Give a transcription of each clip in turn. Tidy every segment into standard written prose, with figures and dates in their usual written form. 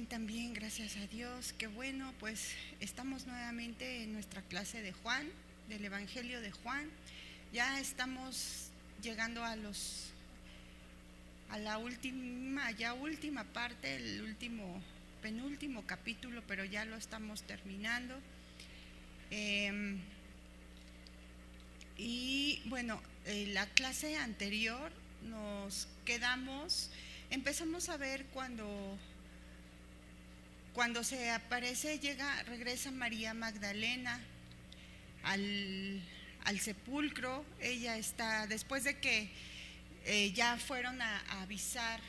también, gracias a Dios. Qué bueno, pues estamos nuevamente en nuestra clase de Juan, del Evangelio de Juan. Ya estamos llegando a la última parte, el penúltimo capítulo, pero ya lo estamos terminando. Y bueno, la clase anterior empezamos a ver cuando se aparece, regresa María Magdalena al sepulcro. Ella está, después de que ya fueron a avisar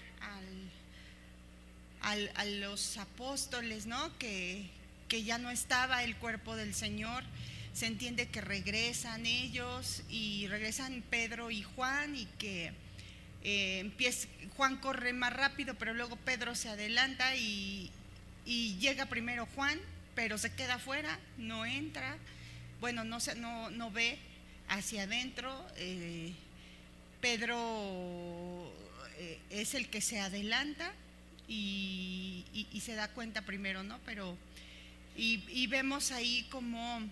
a los apóstoles, ¿no? Que ya no estaba el cuerpo del Señor. Se entiende que regresan ellos y regresan Pedro y Juan, y que Juan corre más rápido, pero luego Pedro se adelanta y llega primero Juan, pero se queda afuera, no entra, bueno, no ve hacia adentro. Pedro es el que se adelanta y se da cuenta primero, ¿no? Pero y vemos ahí como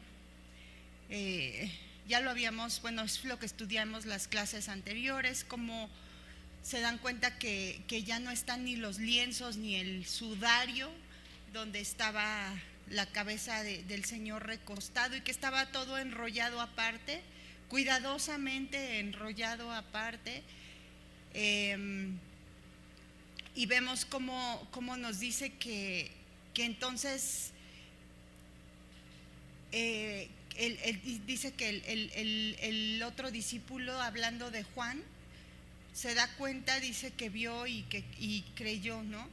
ya lo habíamos, bueno, es lo que estudiamos las clases anteriores, como se dan cuenta que ya no están ni los lienzos ni el sudario donde estaba la cabeza del Señor recostado, y que estaba todo enrollado aparte, cuidadosamente enrollado aparte. Y vemos cómo nos dice que entonces dice que el otro discípulo, hablando de Juan, se da cuenta, dice que vio y creyó, ¿no?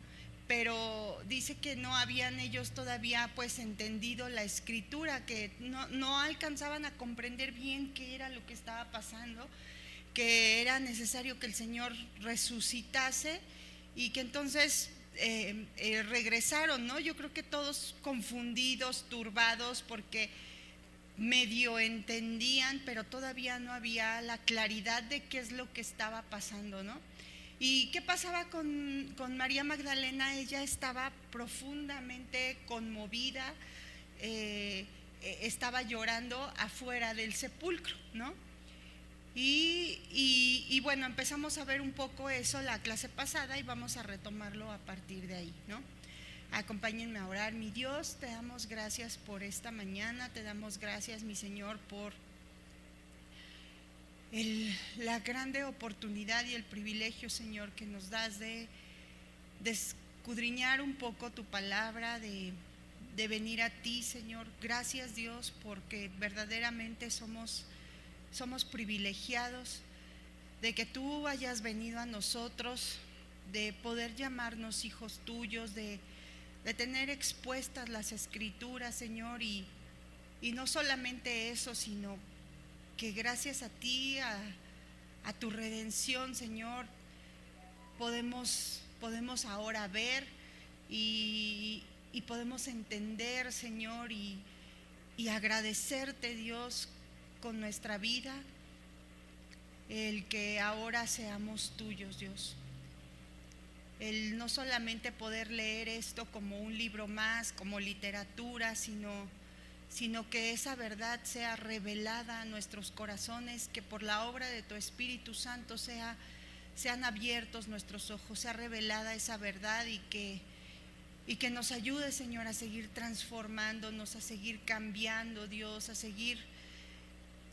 Pero dice que no habían ellos todavía pues entendido la escritura, que no alcanzaban a comprender bien qué era lo que estaba pasando, que era necesario que el Señor resucitase, y que entonces regresaron, ¿no? Yo creo que todos confundidos, turbados, porque medio entendían, pero todavía no había la claridad de qué es lo que estaba pasando, ¿no? ¿Y qué pasaba con María Magdalena? Ella estaba profundamente conmovida, estaba llorando afuera del sepulcro, ¿no? Y bueno, empezamos a ver un poco eso la clase pasada, y vamos a retomarlo a partir de ahí, ¿no? Acompáñenme a orar. Mi Dios, te damos gracias por esta mañana, te damos gracias, mi Señor, por la grande oportunidad y el privilegio, Señor, que nos das de escudriñar un poco tu palabra, de venir a ti, Señor. Gracias, Dios, porque verdaderamente somos privilegiados de que tú hayas venido a nosotros, de poder llamarnos hijos tuyos, de tener expuestas las escrituras, Señor, y no solamente eso, sino que gracias a ti, a tu redención, Señor, podemos ahora ver y podemos entender, Señor, y agradecerte, Dios, con nuestra vida, el que ahora seamos tuyos, Dios. El no solamente poder leer esto como un libro más, como literatura, sino que esa verdad sea revelada a nuestros corazones, que por la obra de tu Espíritu Santo sean abiertos nuestros ojos, sea revelada esa verdad, y que nos ayude, Señor, a seguir transformándonos, a seguir cambiando, Dios, a seguir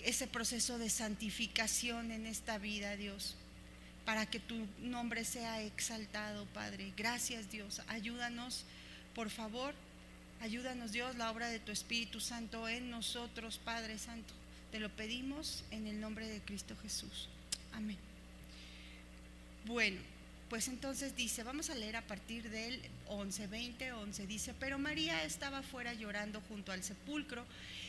ese proceso de santificación en esta vida, Dios, para que tu nombre sea exaltado, Padre. Gracias, Dios. Ayúdanos, por favor. Ayúdanos, Dios, la obra de tu Espíritu Santo en nosotros, Padre Santo. Te lo pedimos en el nombre de Cristo Jesús. Amén. Bueno, pues entonces dice, vamos a leer a partir del 11:20. Dice: pero María estaba fuera llorando junto al sepulcro,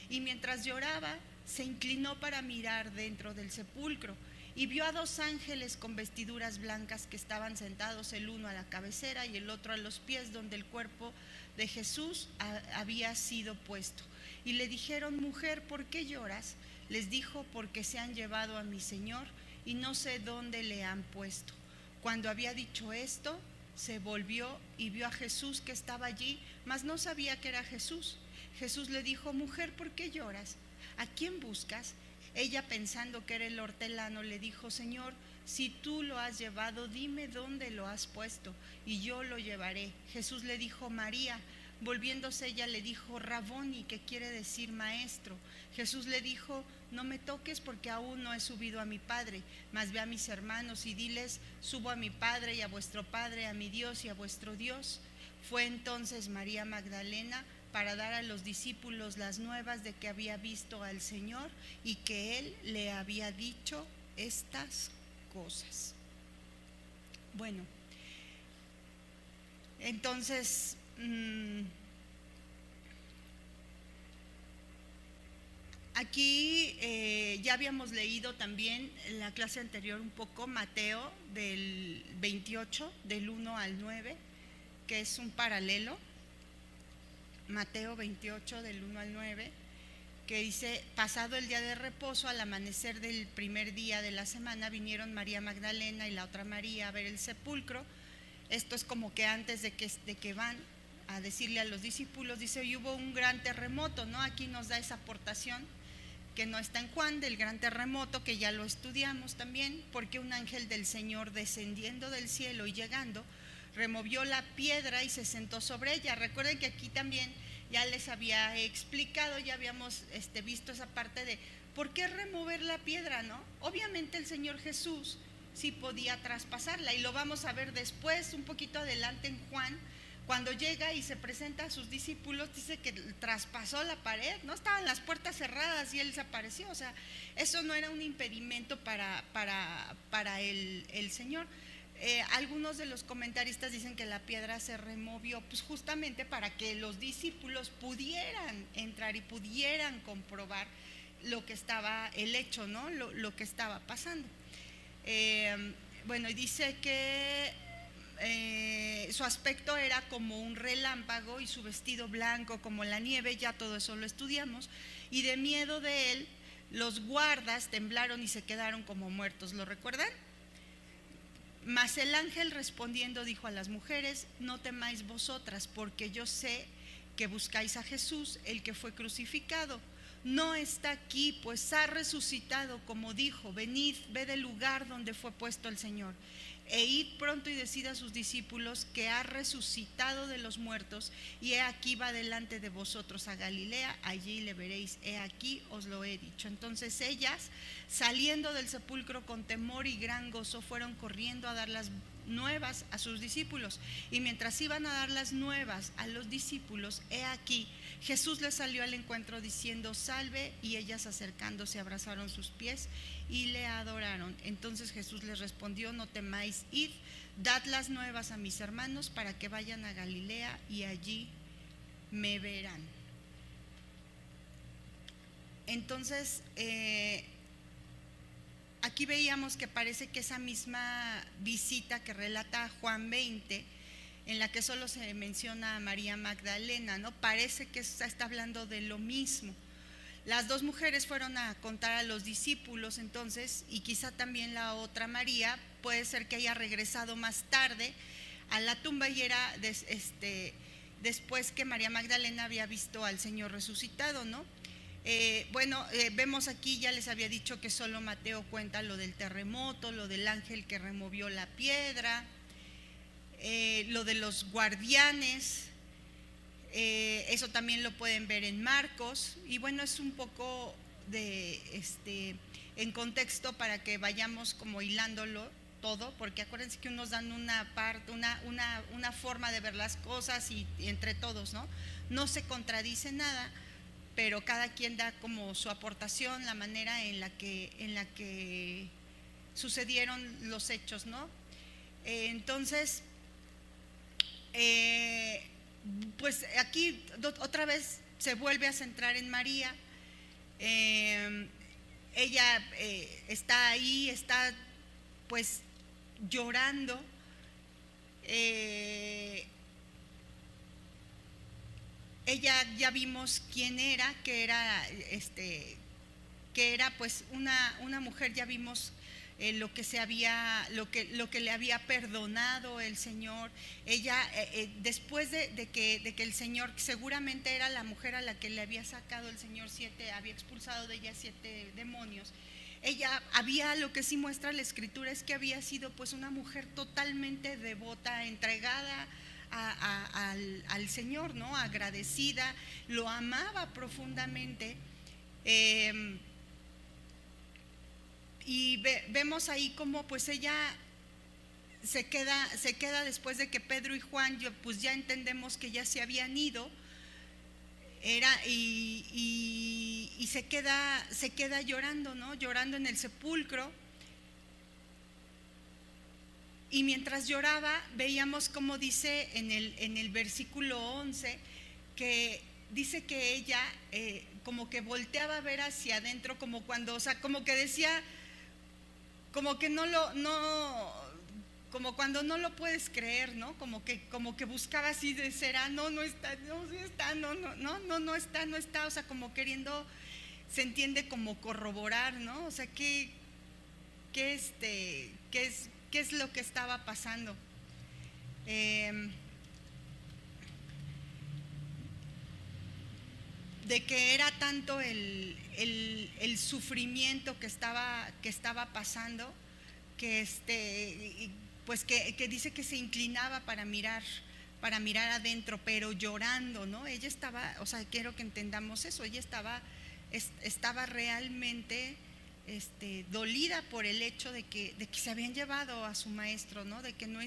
y mientras lloraba, se inclinó para mirar dentro del sepulcro, y vio a 2 ángeles con vestiduras blancas que estaban sentados, el uno a la cabecera y el otro a los pies donde el cuerpo de Jesús había sido puesto. Y le dijeron: mujer, ¿por qué lloras? Les dijo: porque se han llevado a mi Señor y no sé dónde le han puesto. Cuando había dicho esto, se volvió y vio a Jesús que estaba allí, mas no sabía que era Jesús. Jesús le dijo: mujer, ¿por qué lloras? ¿A quién buscas? Ella, pensando que era el hortelano, le dijo: Señor, si tú lo has llevado, dime dónde lo has puesto y yo lo llevaré. Jesús le dijo: María. Volviéndose ella le dijo: Raboni, que quiere decir maestro. Jesús le dijo: no me toques, porque aún no he subido a mi Padre, mas ve a mis hermanos y diles: subo a mi Padre y a vuestro Padre, a mi Dios y a vuestro Dios. Fue entonces María Magdalena para dar a los discípulos las nuevas de que había visto al Señor y que Él le había dicho estas cosas. Bueno, entonces aquí ya habíamos leído también en la clase anterior un poco Mateo del 28, del 1 al 9, que es un paralelo. Mateo 28, del 1 al 9, que dice: pasado el día de reposo, al amanecer del primer día de la semana, vinieron María Magdalena y la otra María a ver el sepulcro. Esto es como que antes de que van a decirle a los discípulos, dice: y hubo un gran terremoto, ¿no? Aquí nos da esa aportación que no está en Juan, del gran terremoto, que ya lo estudiamos también, porque un ángel del Señor, descendiendo del cielo y llegando, removió la piedra y se sentó sobre ella. Recuerden que aquí también ya les había explicado, ya habíamos visto esa parte de por qué remover la piedra, ¿no? Obviamente el Señor Jesús sí podía traspasarla, y lo vamos a ver después, un poquito adelante en Juan, cuando llega y se presenta a sus discípulos, dice que traspasó la pared, no estaban las puertas cerradas y él desapareció. O sea, eso no era un impedimento para el Señor. Algunos de los comentaristas dicen que la piedra se removió pues justamente para que los discípulos pudieran entrar y pudieran comprobar lo que estaba, el hecho, ¿no? Lo que estaba pasando. Bueno, y dice que su aspecto era como un relámpago y su vestido blanco como la nieve, ya todo eso lo estudiamos, y de miedo de él los guardas temblaron y se quedaron como muertos. ¿Lo recuerdan? Mas el ángel respondiendo dijo a las mujeres: no temáis vosotras, porque yo sé que buscáis a Jesús, el que fue crucificado. No está aquí, pues ha resucitado, como dijo. Venid, ved el lugar donde fue puesto el Señor, e id pronto y decid a sus discípulos que ha resucitado de los muertos, y he aquí va delante de vosotros a Galilea, allí le veréis, he aquí os lo he dicho. Entonces ellas, saliendo del sepulcro con temor y gran gozo, fueron corriendo a dar las nuevas a sus discípulos, y mientras iban a dar las nuevas a los discípulos, he aquí Jesús les salió al encuentro diciendo: salve, y ellas acercándose abrazaron sus pies y le adoraron. Entonces Jesús les respondió: no temáis, id, dad las nuevas a mis hermanos para que vayan a Galilea y allí me verán. Entonces aquí veíamos que parece que esa misma visita que relata Juan 20, en la que solo se menciona a María Magdalena, ¿no? Parece que está hablando de lo mismo. Las dos mujeres fueron a contar a los discípulos entonces, y quizá también la otra María puede ser que haya regresado más tarde a la tumba, y era después que María Magdalena había visto al Señor resucitado, ¿no? Vemos aquí, ya les había dicho que solo Mateo cuenta lo del terremoto, lo del ángel que removió la piedra, lo de los guardianes. Eso también lo pueden ver en Marcos, y bueno, es un poco de en contexto para que vayamos como hilándolo todo, porque acuérdense que unos dan una parte, una forma de ver las cosas, y entre todos, no se contradice nada, pero cada quien da como su aportación, la manera en la que sucedieron los hechos, ¿no? Entonces pues aquí otra vez se vuelve a centrar en María. Ella está ahí, está pues llorando. Ella ya vimos quién era, que era pues una mujer, ya vimos lo que le había perdonado el Señor. Ella, después de que el Señor, seguramente era la mujer a la que le había sacado el Señor había expulsado de ella 7 demonios. Ella lo que sí muestra la Escritura es que había sido pues una mujer totalmente devota, entregada al Señor, ¿no? Agradecida, lo amaba profundamente. Y vemos ahí como pues ella se queda después de que Pedro y Juan pues ya entendemos que ya se habían ido, y se queda llorando, ¿no? Llorando en el sepulcro. Y mientras lloraba, veíamos como dice en el versículo 11, que dice que ella como que volteaba a ver hacia adentro, como cuando, o sea, como que decía, como que como cuando no lo puedes creer, ¿no? Como que buscaba así de será, no está, no está, no está, o sea, como queriendo, se entiende como corroborar, ¿no? O sea, ¿qué es lo que estaba pasando? De que era tanto el sufrimiento que estaba pasando, que pues que dice que se inclinaba para mirar adentro, pero llorando, ¿no? Ella estaba, o sea, quiero que entendamos eso, ella estaba realmente dolida por el hecho de que se habían llevado a su maestro, ¿no? De que no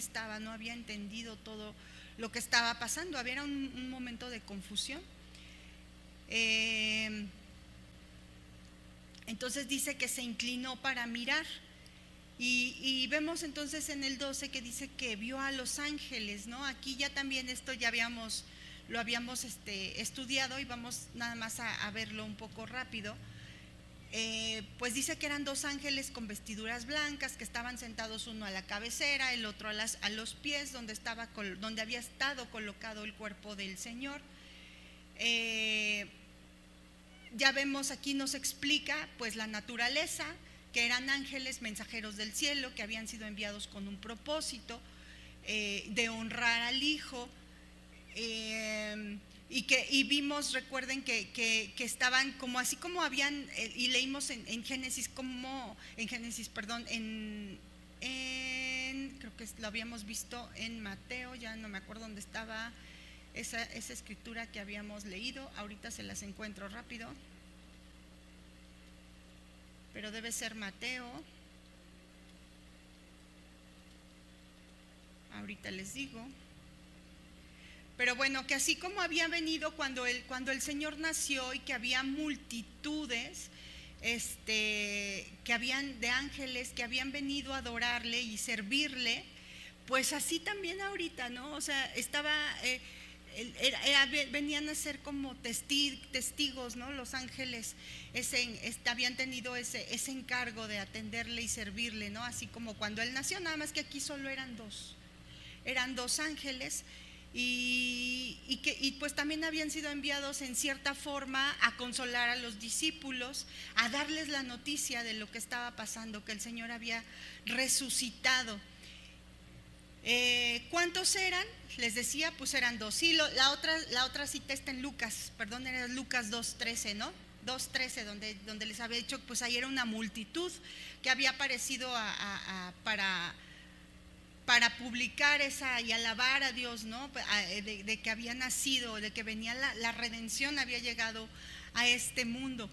había entendido todo lo que estaba pasando, había un momento de confusión. Entonces dice que se inclinó para mirar, y vemos entonces en el 12 que dice que vio a los ángeles, ¿no? Aquí ya también esto ya lo habíamos estudiado, y vamos nada más a verlo un poco rápido. Pues dice que eran 2 ángeles con vestiduras blancas, que estaban sentados, uno a la cabecera, el otro a los pies, donde había estado colocado el cuerpo del Señor. Ya vemos aquí, nos explica pues la naturaleza, que eran ángeles mensajeros del cielo, que habían sido enviados con un propósito de honrar al Hijo, y vimos, recuerden que estaban como así como habían, y leímos en Génesis, creo que lo habíamos visto en Mateo, ya no me acuerdo dónde estaba esa escritura que habíamos leído, ahorita se las encuentro rápido, pero debe ser Mateo, ahorita les digo. Pero bueno, que así como había venido cuando el Señor nació, y que había multitudes que habían de ángeles que habían venido a adorarle y servirle, pues así también ahorita, ¿no? O sea, venían a ser como testigos, ¿no? Los ángeles habían tenido ese encargo de atenderle y servirle, ¿no? Así como cuando él nació, nada más que aquí solo eran 2 ángeles. Y pues también habían sido enviados en cierta forma a consolar a los discípulos, a darles la noticia de lo que estaba pasando, que el Señor había resucitado. ¿Cuántos eran? Les decía, pues eran 2. Sí, la otra cita está en Lucas, perdón, era Lucas 2:13, ¿no? 2:13, donde les había dicho, pues ahí era una multitud que había aparecido para publicar y alabar a Dios, ¿no? De que había nacido, de que venía la redención, había llegado a este mundo.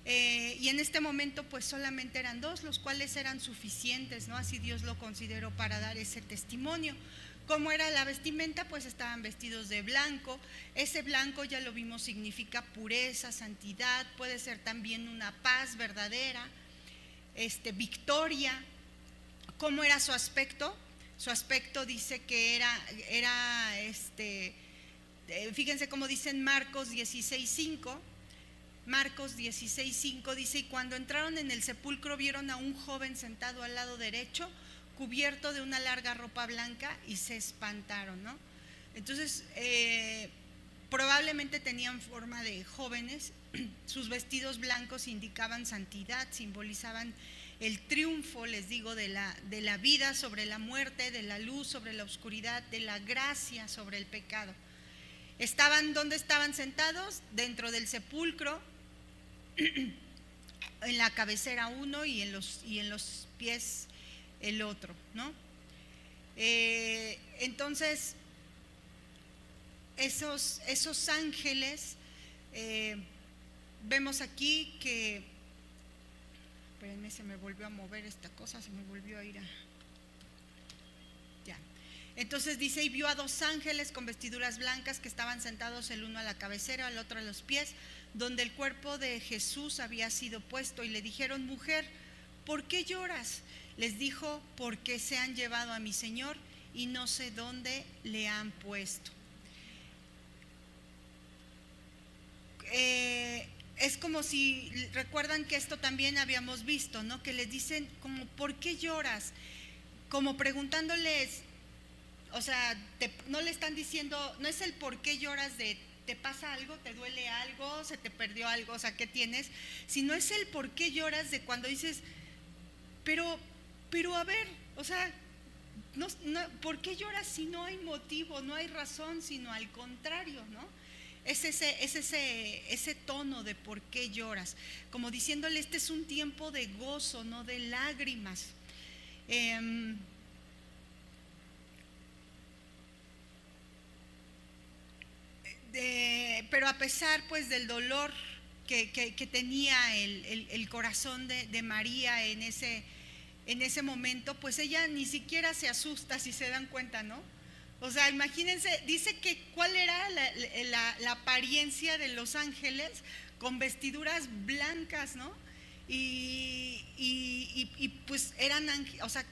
Y en este momento pues solamente eran 2, los cuales eran suficientes, ¿no? Así Dios lo consideró para dar ese testimonio. ¿Cómo era la vestimenta? Pues estaban vestidos de blanco. Ese blanco, ya lo vimos, significa pureza, santidad, puede ser también una paz verdadera, victoria. ¿Cómo era su aspecto? Su aspecto dice que era fíjense cómo dice en Marcos 16:5. Marcos 16:5 dice: y cuando entraron en el sepulcro vieron a un joven sentado al lado derecho, cubierto de una larga ropa blanca, y se espantaron, ¿no? Entonces probablemente tenían forma de jóvenes, sus vestidos blancos indicaban santidad, simbolizaban el triunfo, les digo, de la vida sobre la muerte, de la luz sobre la oscuridad, de la gracia sobre el pecado. ¿Dónde estaban sentados? Dentro del sepulcro, en la cabecera uno y en los pies el otro, ¿no? Entonces, esos ángeles, vemos aquí que, espérenme, se me volvió a mover esta cosa, se me volvió a ir ya. Entonces dice, y vio a 2 ángeles con vestiduras blancas que estaban sentados, el uno a la cabecera, el otro a los pies, donde el cuerpo de Jesús había sido puesto, y le dijeron: mujer, ¿por qué lloras? Les dijo: porque se han llevado a mi Señor y no sé dónde le han puesto. Es como si, recuerdan que esto también habíamos visto, ¿no? Que les dicen como: ¿por qué lloras? Como preguntándoles, o sea, no le están diciendo, no es el por qué lloras de ¿te pasa algo? ¿Te duele algo? ¿Se te perdió algo? O sea, ¿qué tienes? Sino es el por qué lloras de cuando dices, pero a ver, o sea, no, ¿por qué lloras si no hay motivo, no hay razón, sino al contrario, ¿no? Es ese tono de por qué lloras, como diciéndole, este es un tiempo de gozo, no de lágrimas. Pero a pesar pues del dolor que tenía el corazón de María en ese momento, pues ella ni siquiera se asusta, si se dan cuenta, ¿no? O sea, imagínense, dice que cuál era la apariencia de los ángeles, con vestiduras blancas, ¿no? Y pues eran ángeles, o sea,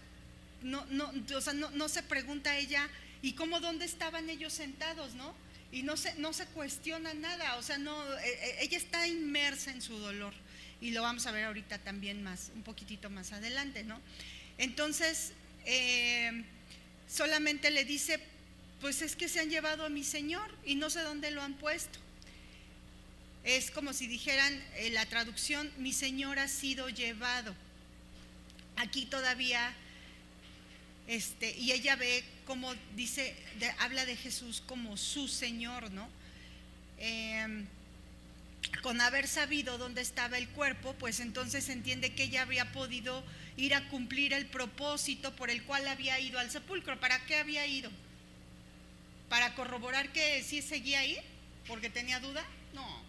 no se pregunta ella, ¿y cómo dónde estaban ellos sentados, no? Y no se cuestiona nada, o sea, ella está inmersa en su dolor, y lo vamos a ver ahorita también un poquitito más adelante, ¿no? Entonces, solamente le dice, pues es que se han llevado a mi Señor y no sé dónde lo han puesto. Es como si dijeran, la traducción, mi Señor ha sido llevado. Aquí todavía, y ella ve como dice, habla de Jesús como su Señor, ¿no? Con haber sabido dónde estaba el cuerpo, pues entonces entiende que ella había podido ir a cumplir el propósito por el cual había ido al sepulcro. ¿Para qué había ido? ¿Para corroborar que sí seguía ahí? ¿Porque tenía duda? No.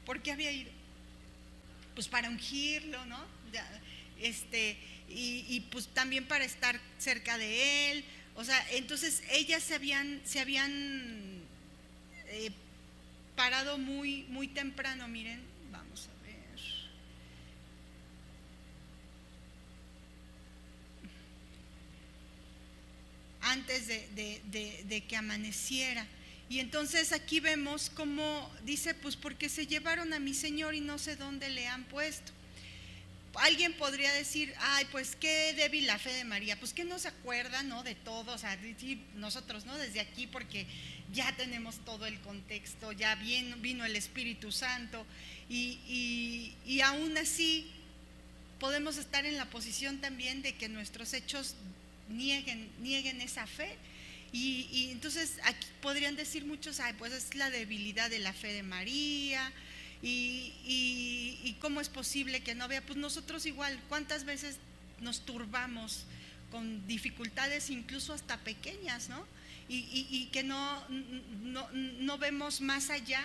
¿Por qué había ido? Pues para ungirlo, ¿no? Y pues también para estar cerca de él. O sea, entonces ellas se habían parado muy, muy temprano. Miren, vamos a ver. Antes de que amaneciera. Y entonces aquí vemos cómo dice, pues porque se llevaron a mi Señor y no sé dónde le han puesto. Alguien podría decir, ay, pues qué débil la fe de María, pues que no se acuerda, ¿no? De todo, o sea, nosotros, ¿no? Desde aquí, porque ya tenemos todo el contexto, ya vino el Espíritu Santo, y aún así podemos estar en la posición también de que nuestros hechos nieguen esa fe. Y entonces aquí podrían decir muchos, ay, pues es la debilidad de la fe de María. Y cómo es posible que no vea, pues nosotros igual, ¿cuántas veces nos turbamos con dificultades incluso hasta pequeñas, ¿no? Y que no vemos más allá,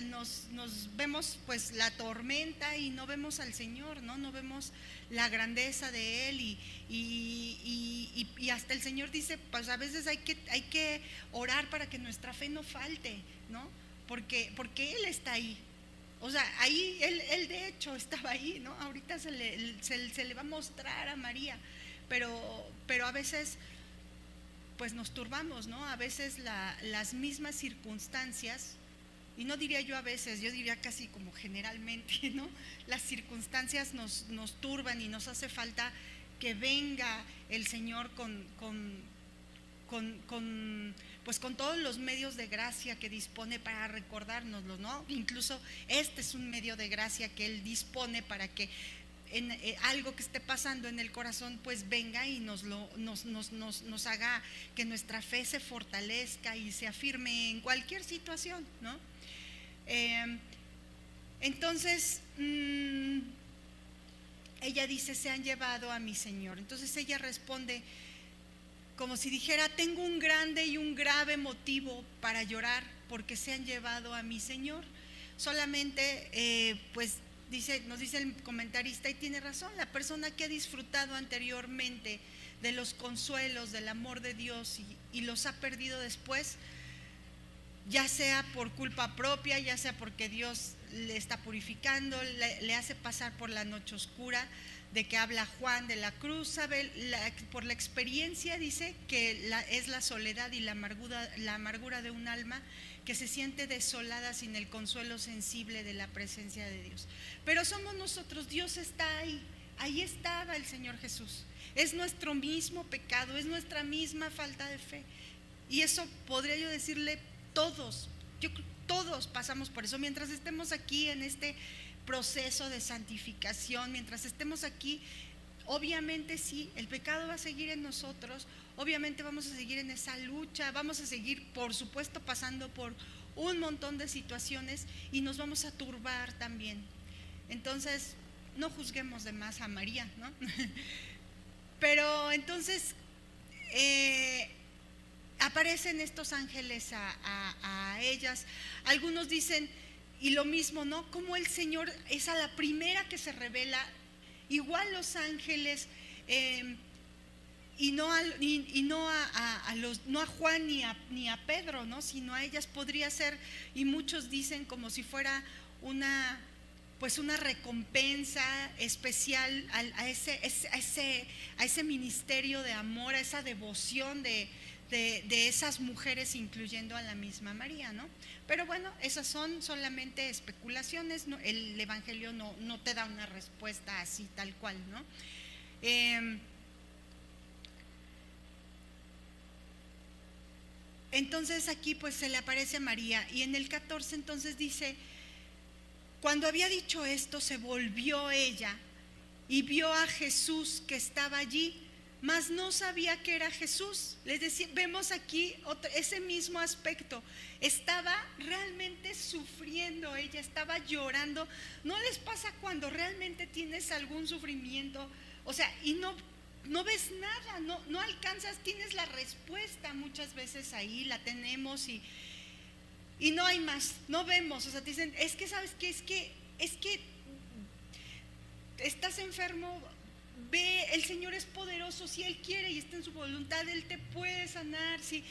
nos vemos pues la tormenta y no vemos al Señor, no vemos la grandeza de Él, y hasta el Señor dice, pues a veces hay que orar para que nuestra fe no falte, ¿no? Porque Él está ahí. O sea, ahí él de hecho estaba ahí, ¿no? Ahorita se le va a mostrar a María, pero a veces pues nos turbamos, ¿no? A veces las mismas circunstancias, y no diría yo a veces, yo diría casi como generalmente, ¿no? Las circunstancias nos turban y nos hace falta que venga el Señor con todos los medios de gracia que dispone para recordárnoslo, ¿no? Incluso este es un medio de gracia que Él dispone para que algo que esté pasando en el corazón, pues venga y nos haga que nuestra fe se fortalezca y se afirme en cualquier situación, ¿no? Entonces ella dice: se han llevado a mi Señor. Entonces ella responde como si dijera: tengo un grande y un grave motivo para llorar, porque se han llevado a mi Señor. Solamente pues nos dice el comentarista, y tiene razón, la persona que ha disfrutado anteriormente de los consuelos, del amor de Dios y los ha perdido después, ya sea por culpa propia, ya sea porque Dios le está purificando, le hace pasar por la noche oscura de que habla Juan de la cruz, sabe, por la experiencia dice que es la soledad y la amargura de un alma que se siente desolada sin el consuelo sensible de la presencia de Dios. Pero somos nosotros, Dios está ahí estaba el Señor Jesús. Es nuestro mismo pecado, es nuestra misma falta de fe. Y eso podría yo decirle, todos pasamos por eso. Mientras estemos aquí en este proceso de santificación, mientras estemos aquí, obviamente sí, el pecado va a seguir en nosotros, obviamente vamos a seguir en esa lucha, vamos a seguir, por supuesto, pasando por un montón de situaciones y nos vamos a turbar también. Entonces, no juzguemos de más a María, ¿no? Pero entonces aparecen estos ángeles a ellas. Algunos dicen, y lo mismo, ¿no? Como el Señor es a la primera que se revela, igual los ángeles, y no a Juan ni a Pedro, ¿no? Sino a ellas podría ser, y muchos dicen como si fuera una recompensa especial a ese ministerio de amor, a esa devoción de esas mujeres, incluyendo a la misma María, ¿no? Pero bueno, esas son solamente especulaciones, ¿no? El Evangelio no te da una respuesta así tal cual, ¿no? Entonces aquí pues se le aparece a María, y en el 14 entonces dice: cuando había dicho esto, se volvió ella y vio a Jesús que estaba allí, mas no sabía que era Jesús. Les decía, vemos aquí ese mismo aspecto. Estaba realmente sufriendo, ella estaba llorando. ¿No les pasa cuando realmente tienes algún sufrimiento? O sea, y no ves nada, no alcanzas, tienes la respuesta muchas veces ahí, la tenemos y no hay más, no vemos. O sea, te dicen, es que ¿sabes qué? Es que estás enfermo, ve, el Señor es poderoso, si Él quiere y está en su voluntad, Él te puede sanar. Si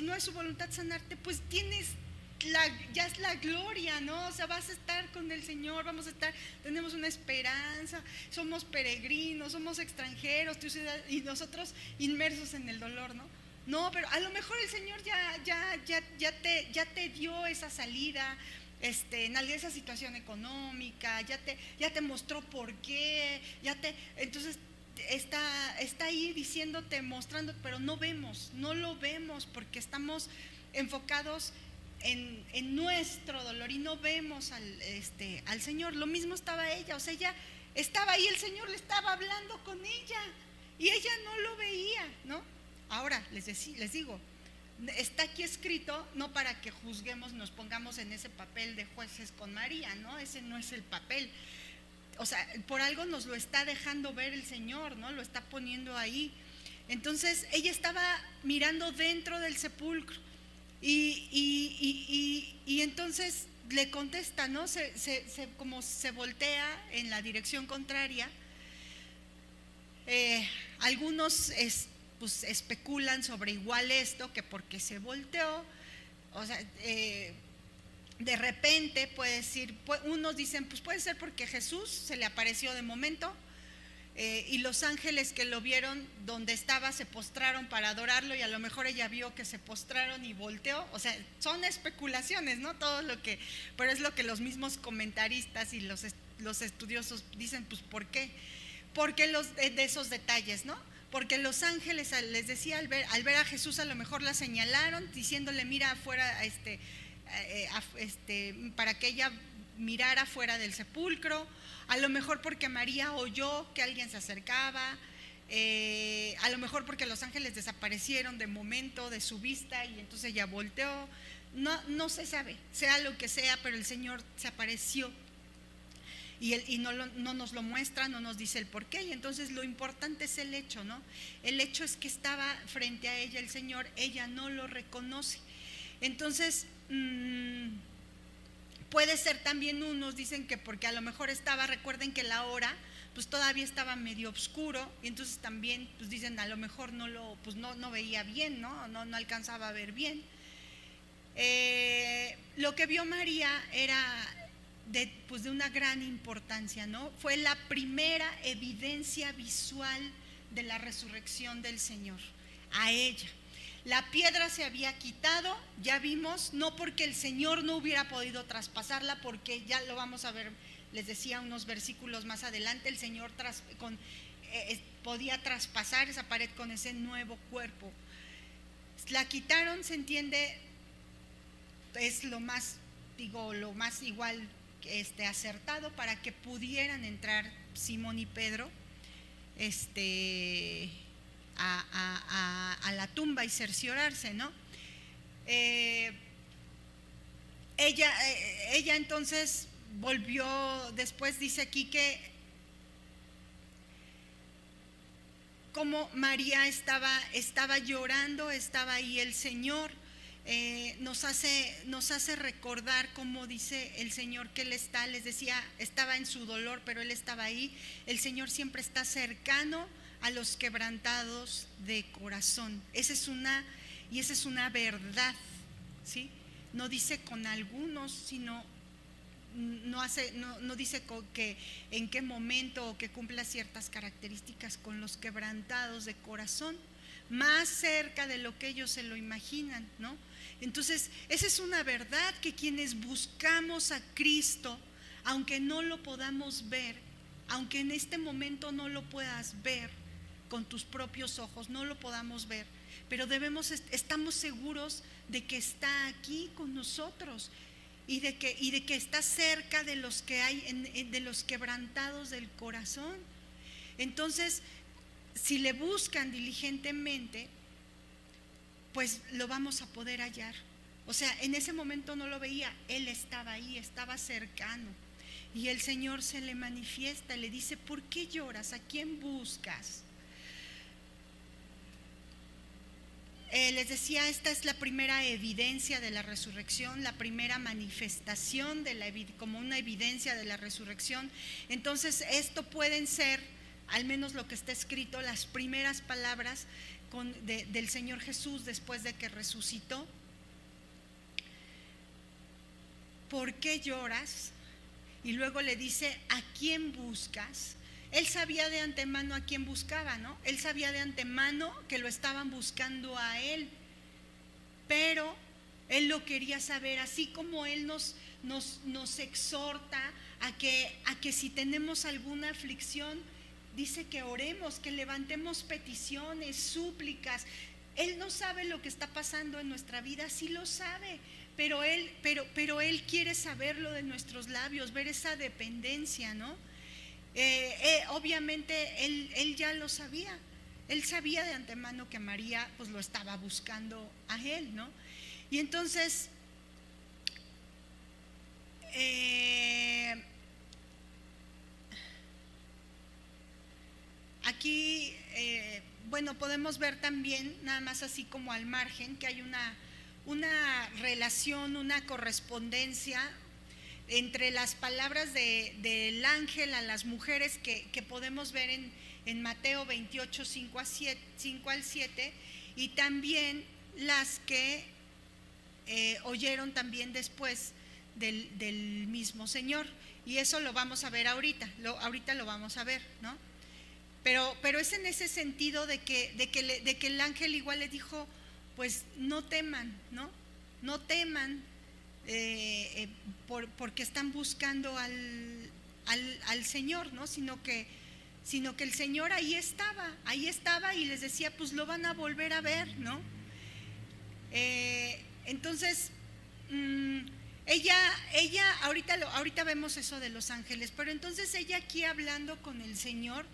no es su voluntad sanarte, pues ya es la gloria, ¿no? O sea, vas a estar con el Señor, tenemos una esperanza, somos peregrinos, somos extranjeros, y nosotros inmersos en el dolor, ¿no? No, pero a lo mejor el Señor ya te dio esa salida, en esa situación económica, ya te mostró por qué, entonces está ahí diciéndote, mostrando, pero no lo vemos porque estamos enfocados en nuestro dolor y no vemos al Señor. Lo mismo estaba ella, o sea, ella estaba ahí, el Señor le estaba hablando con ella y ella no lo veía, ¿no? Ahora les digo, está aquí escrito no para que juzguemos, nos pongamos en ese papel de jueces con María, ¿no? Ese no es el papel. O sea, por algo nos lo está dejando ver el Señor, ¿no? Lo está poniendo ahí. Entonces ella estaba mirando dentro del sepulcro y entonces le contesta, ¿no? Como se voltea en la dirección contraria. Algunos pues especulan sobre igual esto, que porque se volteó, o sea, de repente puede decir, unos dicen, pues puede ser porque Jesús se le apareció de momento, y los ángeles que lo vieron donde estaba se postraron para adorarlo, y a lo mejor ella vio que se postraron y volteó. O sea, son especulaciones, ¿no? Pero es lo que los mismos comentaristas y los estudiosos dicen. Pues ¿por qué? Porque de esos detalles, ¿no? Porque los ángeles, les decía, al ver a Jesús a lo mejor la señalaron diciéndole, mira afuera, para que ella mirara fuera del sepulcro, a lo mejor porque María oyó que alguien se acercaba, a lo mejor porque los ángeles desaparecieron de momento de su vista y entonces ella volteó. No se sabe, sea lo que sea, pero el Señor se apareció y no nos lo muestra, no nos dice el por qué. Y entonces lo importante es el hecho, ¿no? El hecho es que estaba frente a ella el Señor, ella no lo reconoce. Entonces puede ser también, unos dicen que porque a lo mejor estaba, recuerden que la hora pues todavía estaba medio oscuro, y entonces también pues dicen a lo mejor no veía bien, no alcanzaba a ver bien. Lo que vio María era de una gran importancia, ¿no? Fue la primera evidencia visual de la resurrección del Señor a ella. La piedra se había quitado, ya vimos, no porque el Señor no hubiera podido traspasarla, porque ya lo vamos a ver, les decía unos versículos más adelante, el Señor podía traspasar esa pared con ese nuevo cuerpo. La quitaron, se entiende, es lo más igual acertado para que pudieran entrar Simón y Pedro a la tumba y cerciorarse, ¿no? Ella entonces volvió, después dice aquí que como María estaba llorando, estaba ahí el Señor. Nos hace recordar cómo dice el Señor que Él está, les decía, estaba en su dolor, pero Él estaba ahí. El Señor siempre está cercano a los quebrantados de corazón. Esa es una verdad, ¿sí? No dice con algunos, sino no dice que en qué momento o que cumpla ciertas características con los quebrantados de corazón, más cerca de lo que ellos se lo imaginan, ¿no? Entonces, esa es una verdad, que quienes buscamos a Cristo, aunque no lo podamos ver, aunque en este momento no lo puedas ver con tus propios ojos, no lo podamos ver, pero estamos seguros de que está aquí con nosotros y de que está cerca de los que de los quebrantados del corazón. Entonces, si le buscan diligentemente, pues lo vamos a poder hallar. O sea, en ese momento no lo veía, Él estaba ahí, estaba cercano. Y el Señor se le manifiesta, le dice: ¿por qué lloras? ¿A quién buscas? Les decía, esta es la primera evidencia de la resurrección, la primera manifestación como una evidencia de la resurrección. Entonces, esto pueden ser, al menos lo que está escrito, las primeras palabras del Señor Jesús después de que resucitó. ¿Por qué lloras? Y luego le dice: ¿a quién buscas? Él sabía de antemano a quién buscaba, ¿no? Él sabía de antemano que lo estaban buscando a Él, pero Él lo quería saber, así como Él nos exhorta a que si tenemos alguna aflicción, dice que oremos, que levantemos peticiones, súplicas. Él no sabe lo que está pasando en nuestra vida, sí lo sabe, pero Él quiere saberlo de nuestros labios, ver esa dependencia, ¿no? Obviamente él ya lo sabía. Él sabía de antemano que María pues lo estaba buscando a Él, ¿no? Y entonces aquí podemos ver también, nada más así como al margen, que hay una relación, una correspondencia entre las palabras del ángel a las mujeres que podemos ver en Mateo 28, 5 al 7, y también las que oyeron también después del mismo Señor. Y eso lo vamos a ver ahorita lo vamos a ver, ¿no? Pero es en ese sentido de que el ángel igual le dijo: pues no teman, ¿no? No teman, porque están buscando al Señor, ¿no? Sino que el Señor ahí estaba y les decía: pues lo van a volver a ver, ¿no? Entonces ahorita vemos eso de los ángeles, pero entonces ella aquí hablando con el Señor,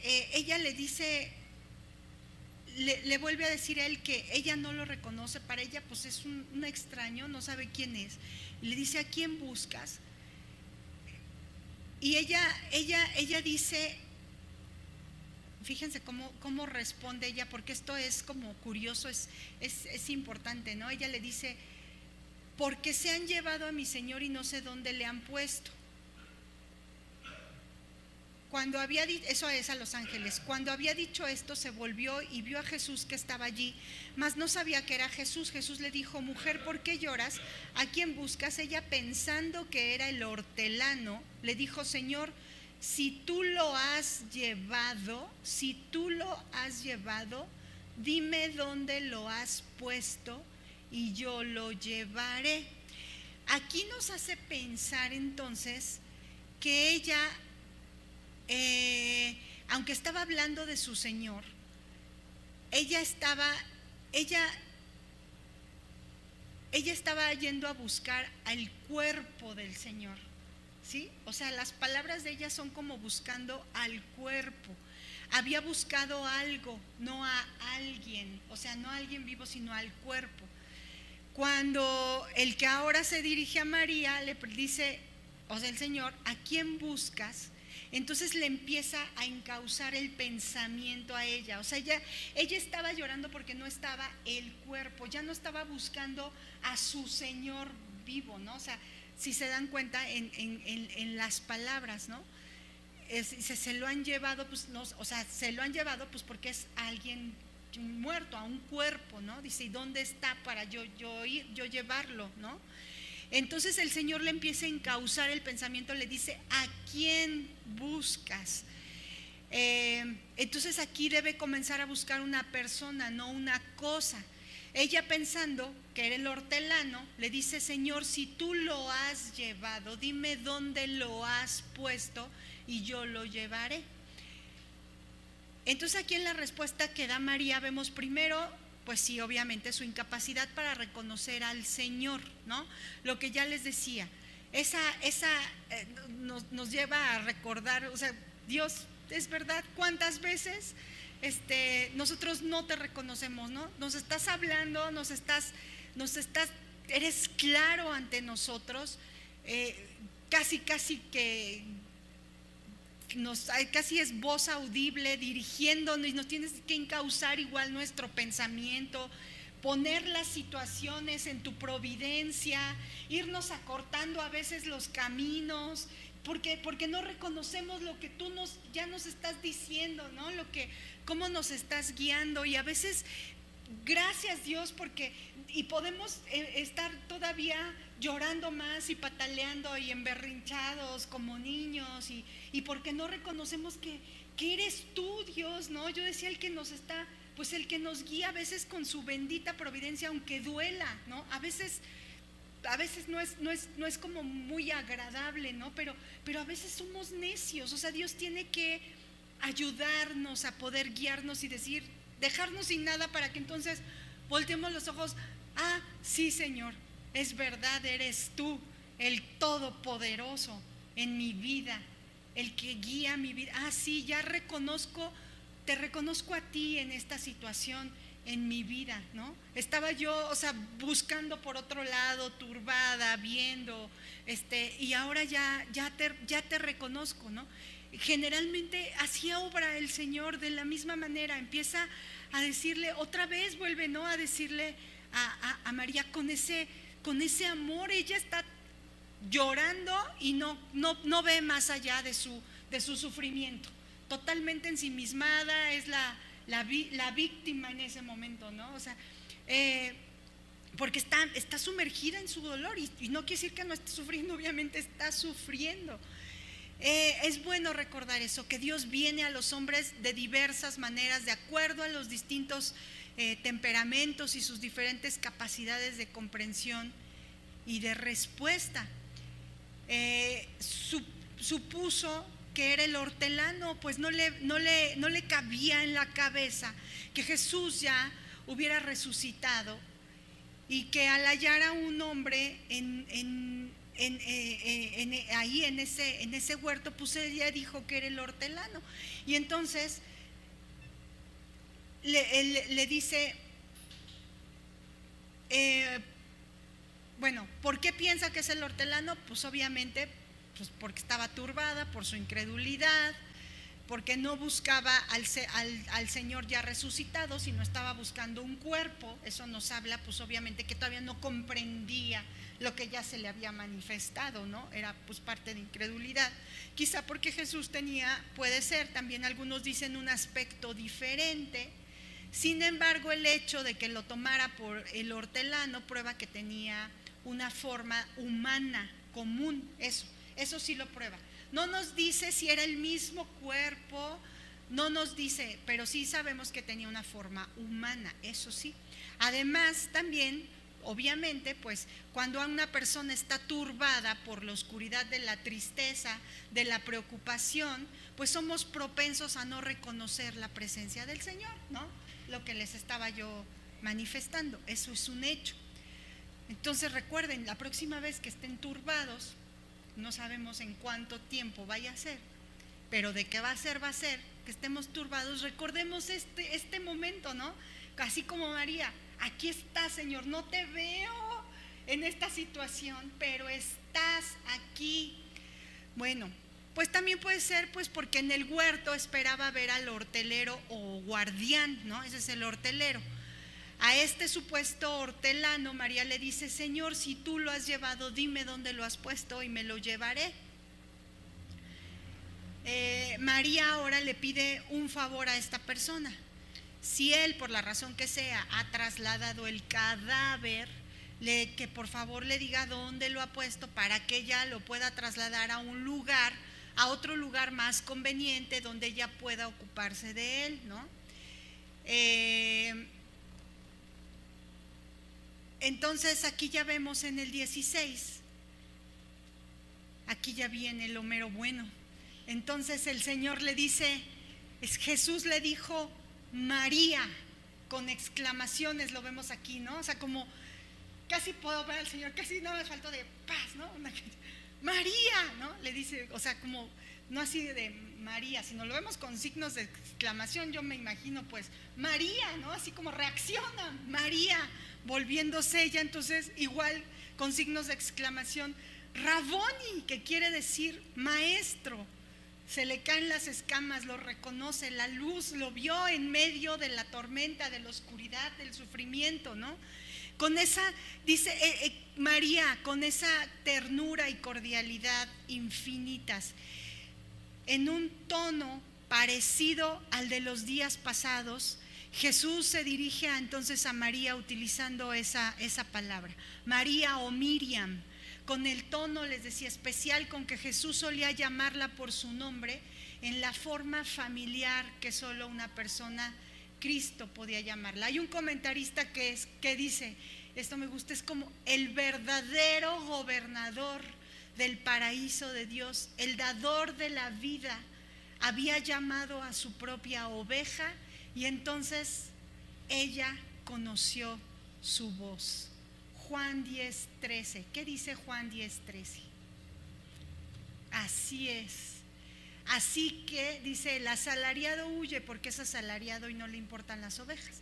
ella le dice, le vuelve a decir a él que ella no lo reconoce, para ella pues es un extraño, no sabe quién es, y le dice, ¿a quién buscas? Y ella dice, fíjense cómo responde ella, porque esto es como curioso, es importante, ¿no? Ella le dice, porque se han llevado a mi Señor y no sé dónde le han puesto. Cuando había dicho, eso es a los ángeles, cuando había dicho esto se volvió y vio a Jesús que estaba allí, mas no sabía que era Jesús. Jesús le dijo, mujer, ¿por qué lloras? ¿A quién buscas? Ella, pensando que era el hortelano, le dijo, Señor, si tú lo has llevado, dime dónde lo has puesto y yo lo llevaré. Aquí nos hace pensar entonces que ella, aunque estaba hablando de su Señor, ella estaba yendo a buscar al cuerpo del Señor, ¿sí? O sea, las palabras de ella son como buscando al cuerpo. Había buscado algo, no a alguien, o sea, no a alguien vivo, sino al cuerpo. Cuando el que ahora se dirige a María le dice, o sea, el Señor, ¿a quién buscas? Entonces le empieza a encauzar el pensamiento a ella. O sea, ella estaba llorando porque no estaba el cuerpo, ya no estaba buscando a su Señor vivo, ¿no? O sea, si se dan cuenta en las palabras, ¿no? Se lo han llevado, pues, no, o sea, se lo han llevado pues porque es alguien muerto, a un cuerpo, ¿no? Dice, ¿y dónde está para yo llevarlo, ¿no? Entonces el Señor le empieza a encauzar el pensamiento, le dice, ¿a quién buscas? Entonces aquí debe comenzar a buscar una persona, no una cosa. Ella, pensando que era el hortelano, le dice, Señor, si tú lo has llevado, dime dónde lo has puesto y yo lo llevaré. Entonces aquí en la respuesta que da María vemos primero, pues sí, obviamente su incapacidad para reconocer al Señor, ¿no? Lo que ya les decía, nos lleva a recordar, o sea, Dios, es verdad, ¿cuántas veces nosotros no te reconocemos, ¿no? Nos estás hablando, eres claro ante nosotros, casi que casi es voz audible dirigiéndonos, y nos tienes que encauzar igual nuestro pensamiento, poner las situaciones en tu providencia, irnos acortando a veces los caminos, porque no reconocemos lo que tú ya nos estás diciendo, ¿no? Cómo nos estás guiando, y a veces gracias Dios y podemos estar todavía llorando más y pataleando y emberrinchados como niños, y porque no reconocemos que eres tú, Dios, ¿no? Yo decía, el que nos guía a veces con su bendita providencia, aunque duela, ¿no? A veces no es como muy agradable, ¿no? Pero a veces somos necios, o sea, Dios tiene que ayudarnos a poder guiarnos y dejarnos sin nada, para que entonces volteemos los ojos, sí, Señor, es verdad, eres tú el todopoderoso en mi vida, el que guía mi vida. Sí, ya te reconozco a ti en esta situación en mi vida, ¿no? Estaba yo, o sea, buscando por otro lado, turbada, viendo, y ahora ya te reconozco, ¿no? Generalmente así obra el Señor de la misma manera, empieza a decirle, otra vez vuelve, ¿no? A decirle a María con ese amor. Ella está llorando y no ve más allá de su sufrimiento, totalmente ensimismada, es la víctima en ese momento, ¿no? O sea, porque está sumergida en su dolor, y no quiere decir que no esté sufriendo, obviamente está sufriendo. Es bueno recordar eso, que Dios viene a los hombres de diversas maneras, de acuerdo a los distintos temperamentos y sus diferentes capacidades de comprensión y de respuesta. Supuso que era el hortelano, pues no le cabía en la cabeza que Jesús ya hubiera resucitado y que al hallar a un hombre ahí en ese huerto, pues ella dijo que era el hortelano. Y entonces le dice, bueno, ¿por qué piensa que es el hortelano? Pues obviamente pues porque estaba turbada por su incredulidad, porque no buscaba al Señor ya resucitado, sino estaba buscando un cuerpo. Eso nos habla pues obviamente que todavía no comprendía lo que ya se le había manifestado, ¿no? Era pues parte de incredulidad. Quizá porque Jesús tenía, puede ser, también algunos dicen un aspecto diferente. Sin embargo, el hecho de que lo tomara por el hortelano prueba que tenía una forma humana, común, eso sí lo prueba. No nos dice si era el mismo cuerpo, no nos dice, pero sí sabemos que tenía una forma humana, eso sí. Además, también, obviamente, pues cuando una persona está turbada por la oscuridad de la tristeza, de la preocupación, pues somos propensos a no reconocer la presencia del Señor, ¿no? Lo que les estaba yo manifestando, eso es un hecho. Entonces recuerden, la próxima vez que estén turbados, no sabemos en cuánto tiempo vaya a ser, pero de qué va a ser, que estemos turbados. Recordemos este momento, ¿no? Así como María, aquí estás, Señor, no te veo en esta situación, pero estás aquí. Bueno, pues también puede ser pues porque en el huerto esperaba ver al hortelero o guardián, ¿no? Ese es el hortelero. A este supuesto hortelano, María le dice, Señor, si tú lo has llevado, dime dónde lo has puesto y me lo llevaré. María ahora le pide un favor a esta persona. Si él, por la razón que sea, ha trasladado el cadáver, que por favor le diga dónde lo ha puesto para que ella lo pueda trasladar a un lugar, a otro lugar más conveniente donde ella pueda ocuparse de él, ¿no? Entonces aquí ya vemos en el 16, aquí ya viene lo mero bueno. Entonces el Señor le dice, Jesús le dijo María, con exclamaciones, lo vemos aquí, ¿no? O sea, como casi puedo ver al Señor, casi no me faltó de paz, ¿no? María, ¿no? Le dice, o sea, como no así de María, sino lo vemos con signos de exclamación. Yo me imagino pues María, ¿no? Así como reacciona María, volviéndose ella entonces igual con signos de exclamación, Raboni, que quiere decir maestro. Se le caen las escamas, lo reconoce, la luz lo vio en medio de la tormenta, de la oscuridad, del sufrimiento, ¿no? Con esa, dice María, con esa ternura y cordialidad infinitas, en un tono parecido al de los días pasados, Jesús se dirige entonces a María utilizando esa palabra, María o Miriam, con el tono, les decía, especial con que Jesús solía llamarla por su nombre, en la forma familiar que solo una persona, Cristo, podía llamarla. Hay un comentarista que dice, esto me gusta, es como el verdadero gobernador del paraíso de Dios, el dador de la vida, había llamado a su propia oveja y entonces ella conoció su voz. Juan 10:13. ¿Qué dice Juan 10:13? Así es. Así que dice, el asalariado huye porque es asalariado y no le importan las ovejas.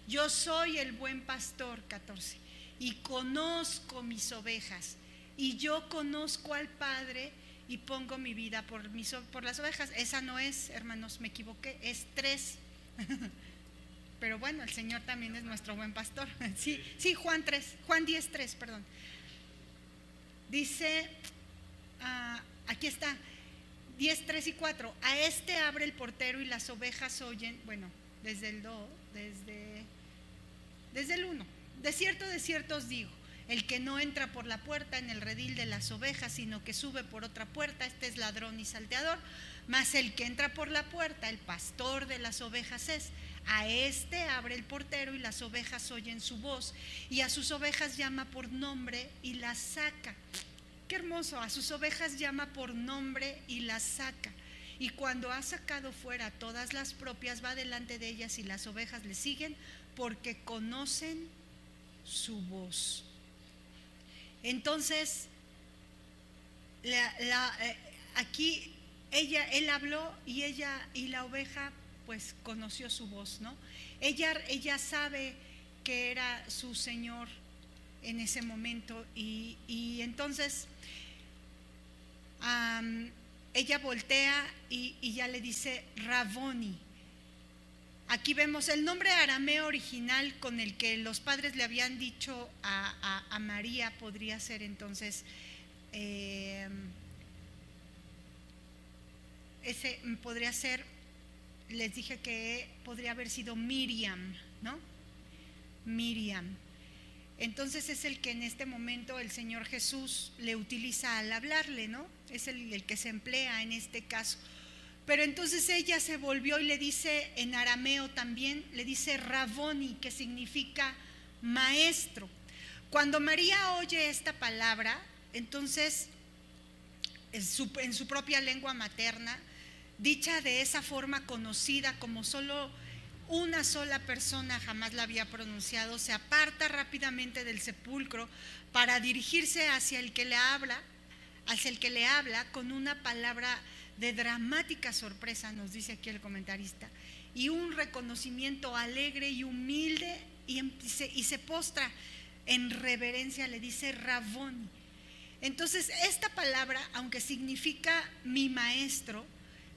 Yo soy el buen pastor, 14, y conozco mis ovejas, y yo conozco al Padre y pongo mi vida por las ovejas. Esa no es, hermanos, me equivoqué, es 3. Pero bueno, el Señor también es nuestro buen pastor. Sí, Juan 10:3, perdón. Dice, aquí está, 10:3 y 4. A este abre el portero y las ovejas oyen, bueno, desde el 1. De cierto os digo, el que no entra por la puerta en el redil de las ovejas, sino que sube por otra puerta, este es ladrón y salteador. Mas el que entra por la puerta, el pastor de las ovejas es. A este abre el portero y las ovejas oyen su voz, y a sus ovejas llama por nombre y las saca. Qué hermoso, a sus ovejas llama por nombre y las saca. Y cuando ha sacado fuera todas las propias, va delante de ellas y las ovejas le siguen porque conocen su voz. Entonces, aquí él habló y la oveja pues conoció su voz, ¿no? Ella sabe que era su Señor en ese momento y entonces ella voltea y ya le dice Raboni. Aquí vemos el nombre arameo original con el que los padres le habían dicho a María, podría ser entonces ese podría ser, les dije que podría haber sido Miriam, ¿no? Miriam. Entonces es el que en este momento el Señor Jesús le utiliza al hablarle, ¿no? Es el que se emplea en este caso. Pero entonces ella se volvió y le dice en arameo también, le dice Raboni, que significa maestro. Cuando María oye esta palabra, entonces en su propia lengua materna, dicha de esa forma conocida como solo una sola persona jamás la había pronunciado, se aparta rápidamente del sepulcro para dirigirse hacia el que le habla con una palabra de dramática sorpresa, nos dice aquí el comentarista, y un reconocimiento alegre y humilde, y se postra en reverencia, le dice Raboni. Entonces esta palabra, aunque significa mi maestro,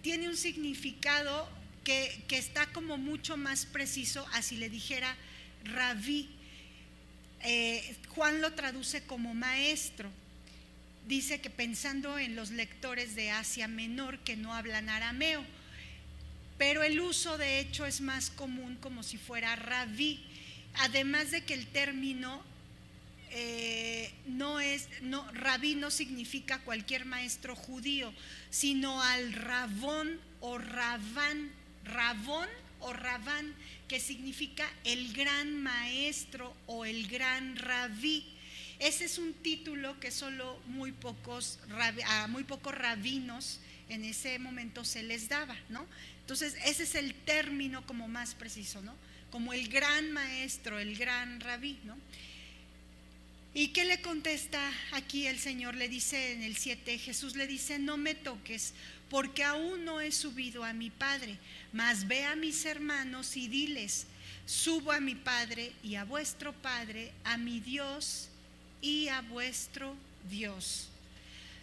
tiene un significado que está como mucho más preciso, así le dijera rabí. Juan lo traduce como maestro. Dice que pensando en los lectores de Asia Menor que no hablan arameo, pero el uso de hecho es más común como si fuera rabí, además de que el término rabí no significa cualquier maestro judío, sino al rabón o rabán, que significa el gran maestro o el gran rabí. Ese es un título que solo muy pocos rabinos en ese momento se les daba, ¿no? Entonces ese es el término como más preciso, ¿no? Como el gran maestro, el gran rabí, ¿no? ¿Y qué le contesta aquí el Señor? Le dice en el 7, Jesús le dice, no me toques, porque aún no he subido a mi Padre, mas ve a mis hermanos y diles, subo a mi Padre y a vuestro Padre, a mi Dios y a vuestro Dios.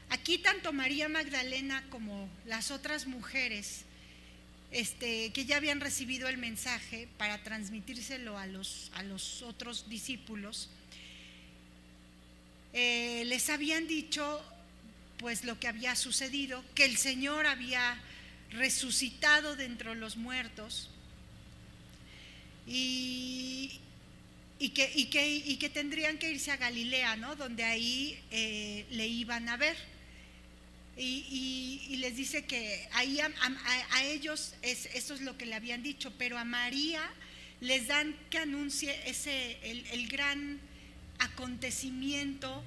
Aquí tanto María Magdalena como las otras mujeres que ya habían recibido el mensaje para transmitírselo a los otros discípulos, les habían dicho pues lo que había sucedido, que el Señor había resucitado de entre los muertos y que tendrían que irse a Galilea, ¿no? Donde ahí le iban a ver. Y les dice que ahí a ellos eso es lo que le habían dicho, pero a María les dan que anuncie el gran acontecimiento,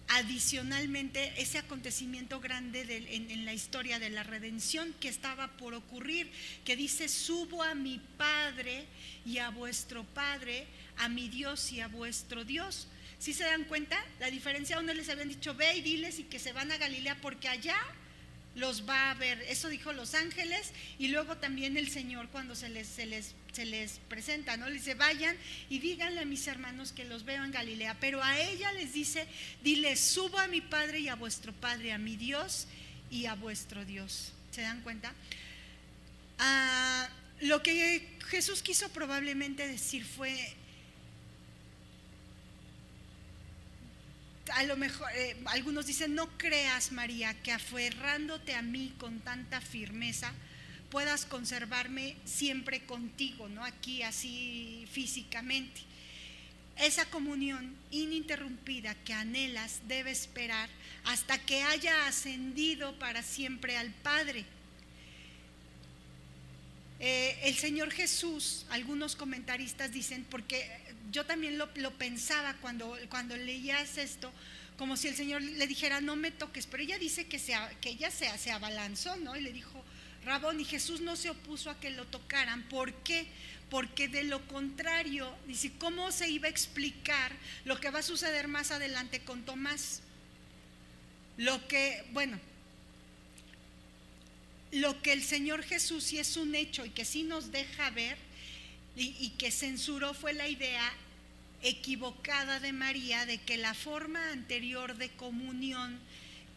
adicionalmente ese acontecimiento grande en la historia de la redención que estaba por ocurrir, que dice, subo a mi Padre y a vuestro Padre, a mi Dios y a vuestro Dios. ¿Sí se dan cuenta? La diferencia, donde les habían dicho, ve y diles y que se van a Galilea porque allá los va a ver. Eso dijo los ángeles, y luego también el Señor cuando se les presenta, ¿no? Les dice, vayan y díganle a mis hermanos que los veo en Galilea, pero a ella les dice, diles, subo a mi Padre y a vuestro Padre, a mi Dios y a vuestro Dios. ¿Se dan cuenta? Lo que Jesús quiso probablemente decir fue, a lo mejor algunos dicen, no creas, María, que aferrándote a mí con tanta firmeza puedas conservarme siempre contigo, ¿no? Aquí así físicamente. Esa comunión ininterrumpida que anhelas debe esperar hasta que haya ascendido para siempre al Padre. El Señor Jesús, algunos comentaristas dicen, porque yo también lo pensaba cuando leías esto, como si el Señor le dijera, no me toques, pero ella dice que ella se abalanzó, ¿no? Y le dijo, Rabón, y Jesús no se opuso a que lo tocaran. ¿Por qué? porque de lo contrario, dice, ¿cómo se iba a explicar lo que va a suceder más adelante con Tomás? Lo que el Señor Jesús sí es un hecho y que sí nos deja ver y que censuró fue la idea equivocada de María de que la forma anterior de comunión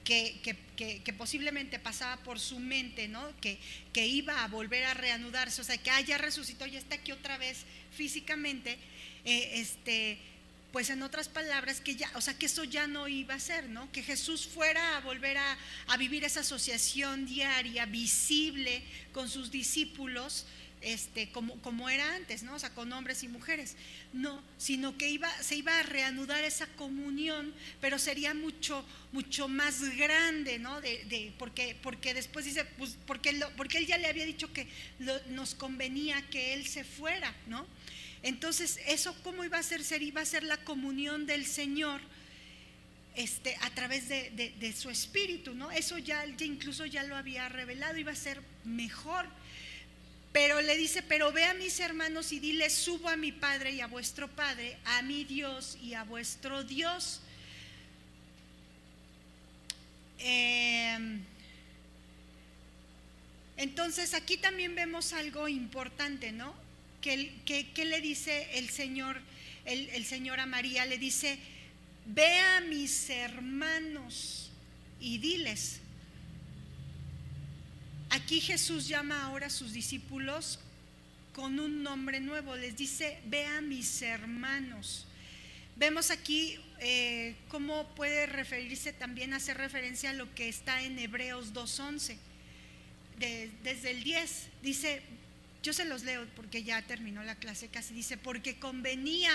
que posiblemente pasaba por su mente, ¿no? Que iba a volver a reanudarse, o sea, que ya resucitó, ya está aquí otra vez físicamente, pues en otras palabras, que ya, o sea, que eso ya no iba a ser, ¿no? Que Jesús fuera a volver a vivir esa asociación diaria, visible con sus discípulos, como era antes, ¿no? O sea, con hombres y mujeres. No, sino que se iba a reanudar esa comunión, pero sería mucho más grande, ¿no? Porque después dice, pues, porque él ya le había dicho que nos convenía que él se fuera, ¿no? Entonces, ¿eso cómo iba a ser? Iba a ser la comunión del Señor a través de su espíritu, ¿no? Eso ya incluso ya lo había revelado, iba a ser mejor. Pero le dice, pero ve a mis hermanos y dile, subo a mi Padre y a vuestro Padre, a mi Dios y a vuestro Dios. Entonces aquí también vemos algo importante, ¿no? Que le dice el Señor a María, le dice, ve a mis hermanos y diles. Aquí Jesús llama ahora a sus discípulos con un nombre nuevo, les dice, ve a mis hermanos. Vemos aquí cómo puede referirse también, hacer referencia a lo que está en Hebreos 2:11, desde el 10, dice, yo se los leo porque ya terminó la clase casi, dice, porque convenía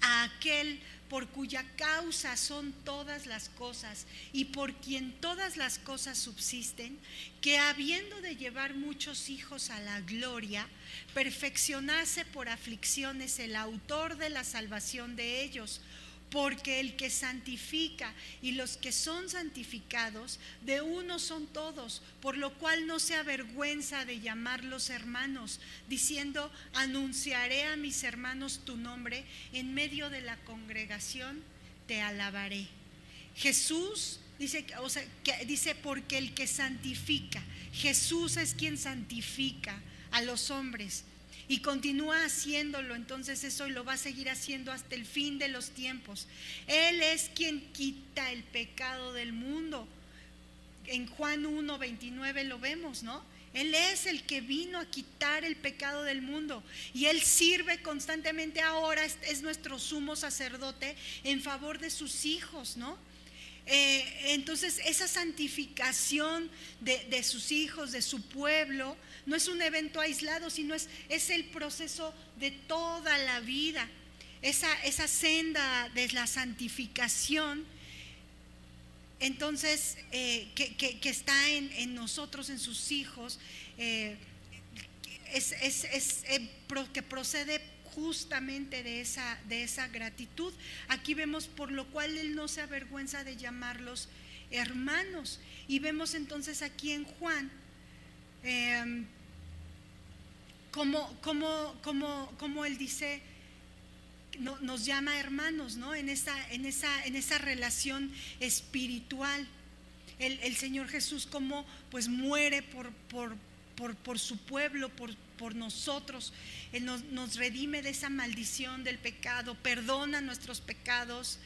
a aquel por cuya causa son todas las cosas y por quien todas las cosas subsisten, que habiendo de llevar muchos hijos a la gloria, perfeccionase por aflicciones el autor de la salvación de ellos. Porque el que santifica y los que son santificados, de uno son todos, por lo cual no se avergüenza de llamarlos hermanos, diciendo, anunciaré a mis hermanos tu nombre, en medio de la congregación te alabaré. Jesús dice, dice, porque el que santifica, Jesús es quien santifica a los hombres. Y continúa haciéndolo, entonces eso lo va a seguir haciendo hasta el fin de los tiempos. Él es quien quita el pecado del mundo. En Juan 1:29 lo vemos, ¿no? Él es el que vino a quitar el pecado del mundo y Él sirve constantemente ahora, es nuestro sumo sacerdote en favor de sus hijos, ¿no? Entonces esa santificación de sus hijos, de su pueblo, no es un evento aislado, sino es el proceso de toda la vida, esa senda de la santificación. Entonces que está en nosotros, en sus hijos, que procede justamente de esa gratitud. Aquí vemos por lo cual Él no se avergüenza de llamarlos hermanos. Y vemos entonces aquí en Juan como Él dice, nos llama hermanos, ¿no? En esa relación espiritual. El Señor Jesús como pues muere por su pueblo, por nosotros. Él nos redime de esa maldición del pecado, perdona nuestros pecados.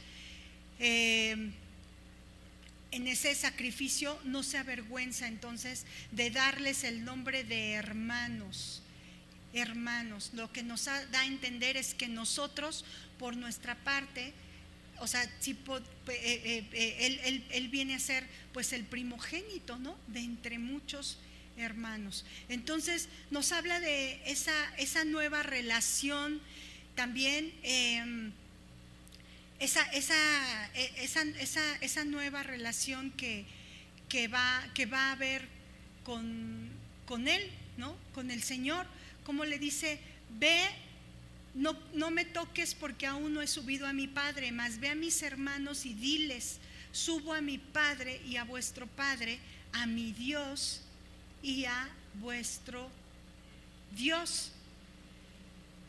En ese sacrificio no se avergüenza entonces de darles el nombre de hermanos. Hermanos, lo que nos da a entender es que nosotros, por nuestra parte, o sea, él viene a ser pues el primogénito, ¿no? De entre muchos hermanos. Entonces nos habla de esa nueva relación también, esa nueva relación que va a haber con Él, ¿no? Con el Señor. Como le dice, ve, no me toques porque aún no he subido a mi Padre, mas ve a mis hermanos y diles, subo a mi Padre y a vuestro Padre, a mi Dios y a vuestro Dios.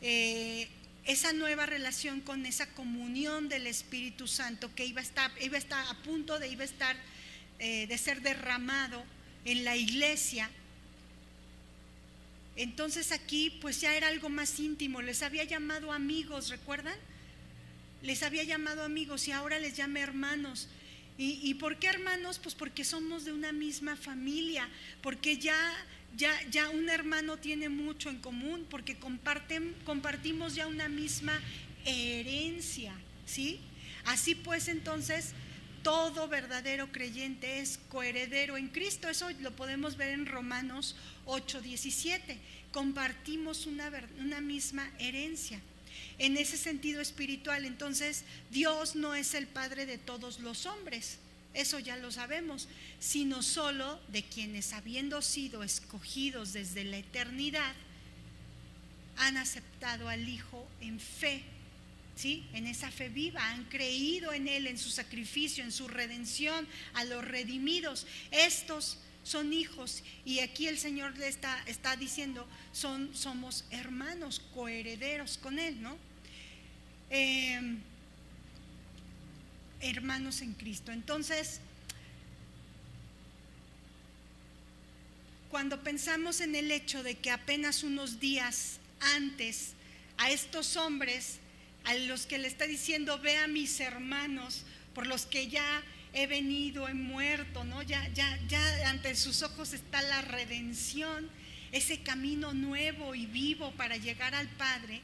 esa nueva relación con esa comunión del Espíritu Santo que iba a estar a punto de de ser derramado en la iglesia. Entonces aquí pues ya era algo más íntimo. Les había llamado amigos, ¿recuerdan? Les había llamado amigos y ahora les llama hermanos. ¿Y por qué hermanos? Pues porque somos de una misma familia, porque ya un hermano tiene mucho en común, porque compartimos ya una misma herencia, ¿sí? Así pues, entonces, todo verdadero creyente es coheredero en Cristo. Eso lo podemos ver en Romanos 8:17. Compartimos una misma herencia. En ese sentido espiritual, entonces, Dios no es el Padre de todos los hombres, eso ya lo sabemos, sino solo de quienes, habiendo sido escogidos desde la eternidad, han aceptado al Hijo en fe, ¿sí? En esa fe viva, han creído en Él, en su sacrificio, en su redención, a los redimidos. Estos son hijos, y aquí el Señor le está diciendo, somos hermanos, coherederos con Él, ¿no? Hermanos en Cristo. Entonces, cuando pensamos en el hecho de que apenas unos días antes a estos hombres a los que le está diciendo, ve a mis hermanos por los que ya he venido, he muerto, ¿no? Ya ante sus ojos está la redención, ese camino nuevo y vivo para llegar al Padre,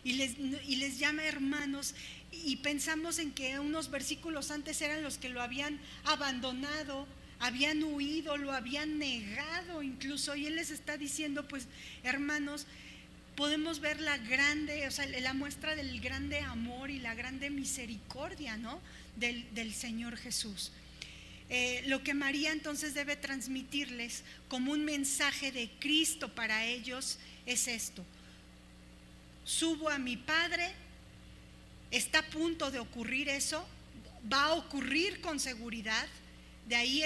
y les llama hermanos, y pensamos en que unos versículos antes eran los que lo habían abandonado, habían huido, lo habían negado incluso, y Él les está diciendo, pues hermanos, podemos ver la grande, o sea, la muestra del grande amor y la grande misericordia, ¿no? del Señor Jesús. Lo que María entonces debe transmitirles como un mensaje de Cristo para ellos es esto: subo a mi Padre, está a punto de ocurrir eso, va a ocurrir con seguridad. De ahí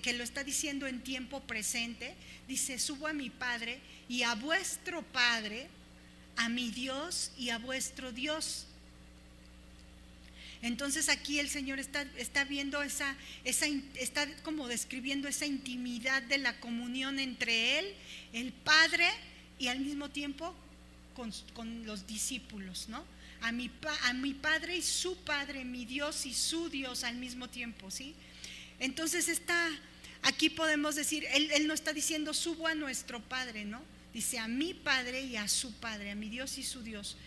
que lo está diciendo en tiempo presente, dice, subo a mi Padre y a vuestro Padre, a mi Dios y a vuestro Dios. Entonces aquí el Señor está viendo está como describiendo esa intimidad de la comunión entre Él, el Padre, y al mismo tiempo con los discípulos, ¿no? A mi Padre y su Padre, mi Dios y su Dios al mismo tiempo, ¿sí? Entonces aquí podemos decir, él no está diciendo subo a nuestro Padre, ¿no? Dice a mi Padre y a su Padre, a mi Dios y su Dios.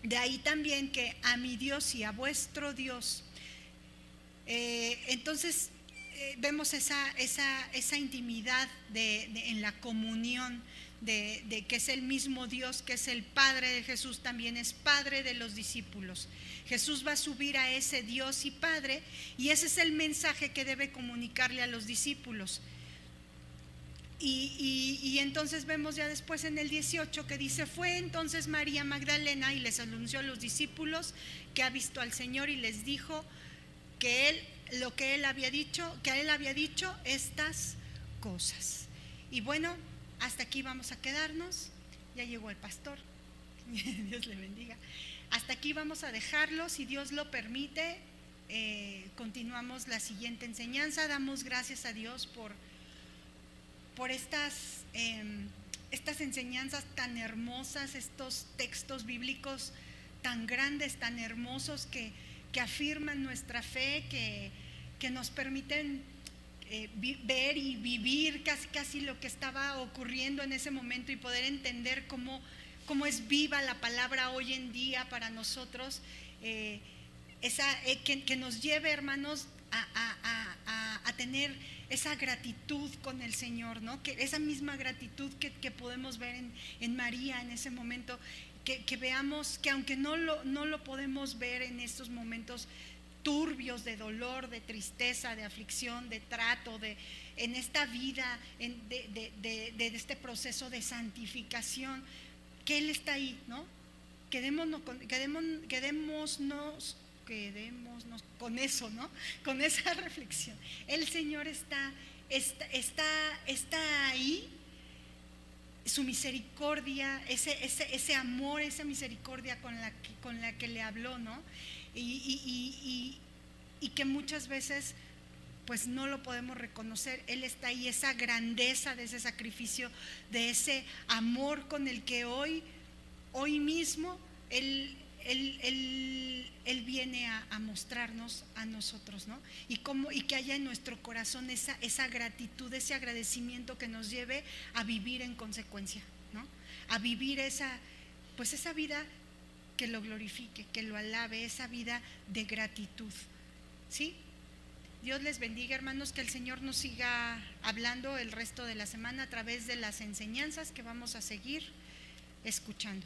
De ahí también que a mi Dios y a vuestro Dios. Entonces vemos esa intimidad en la comunión de que es el mismo Dios, que es el Padre de Jesús, también es Padre de los discípulos. Jesús va a subir a ese Dios y Padre, y ese es el mensaje que debe comunicarle a los discípulos. Y entonces vemos ya después en el 18 que dice, fue entonces María Magdalena y les anunció a los discípulos que ha visto al Señor, y les dijo que a él había dicho estas cosas. Y bueno, hasta aquí vamos a quedarnos. Ya llegó el pastor. Dios le bendiga. Hasta aquí vamos a dejarlo, si Dios lo permite. Continuamos la siguiente enseñanza. Damos gracias a Dios por estas enseñanzas tan hermosas, estos textos bíblicos tan grandes, tan hermosos, que afirman nuestra fe, que nos permiten ver y vivir casi lo que estaba ocurriendo en ese momento, y poder entender cómo es viva la palabra hoy en día para nosotros, que nos lleve, hermanos, a tener esa gratitud con el Señor, ¿no? Que esa misma gratitud que podemos ver en María en ese momento, que veamos que aunque no lo podemos ver en estos momentos turbios de dolor, de tristeza, de aflicción, de trato, en esta vida, de este proceso de santificación, que Él está ahí, ¿no? Quedémonos con eso, ¿no? Con esa reflexión. El Señor está ahí, su misericordia, ese amor, esa misericordia con la que le habló, ¿no? Y que muchas veces pues no lo podemos reconocer. Él está ahí, esa grandeza de ese sacrificio, de ese amor con el que hoy mismo Él viene a mostrarnos a nosotros, ¿no? Y que haya en nuestro corazón esa gratitud, ese agradecimiento que nos lleve a vivir en consecuencia, ¿no? A vivir esa vida que lo glorifique, que lo alabe, esa vida de gratitud, ¿sí? Dios les bendiga, hermanos, que el Señor nos siga hablando el resto de la semana a través de las enseñanzas que vamos a seguir escuchando.